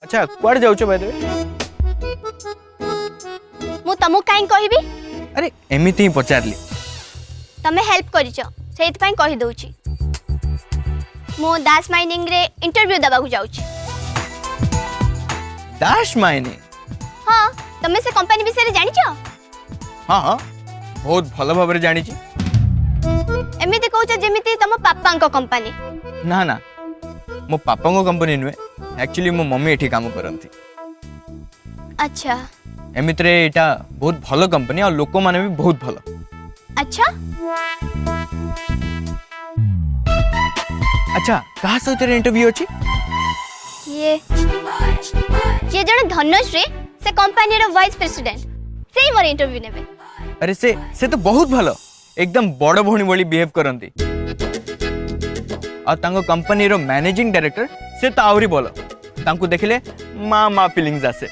अच्छा कुआड़ जाउछ by the way? मु तुमको काई कहबी अरे एमिति ही पचारली। तमे हेल्प करिछ सेइत पई कहि दउची मु दास माइनिंग रे इंटरव्यू दबाकू जाउची। दाश मायने? हां तमे से कंपनी विषय रे जानिछ? हाँ हाँ बहुत भल भाव जानी। एमिति कहूछ जेमिति तम पापांको कंपनी। ना ना मो पापा को कंपनी नुहे, एक्चुअली मो मम्मी एठी काम करंती। अच्छा एमित्रे एटा बहुत भल कंपनी और लोक माने भी बहुत भल। अच्छा अच्छा कहा सहित इंटरव्यू अछि? ये जण धनश्री से कंपनी रो वाइस प्रेसिडेंट सेही मोर इंटरव्यू नेबे। अरे से तो बहुत भल एकदम बड़ भौणी भली बिहेव करंती। और तांको कंपनी रो मैनेजिंग डायरेक्टर से तो आवरी बोल तांको देखले माँ माँ फीलिंग्स आसे।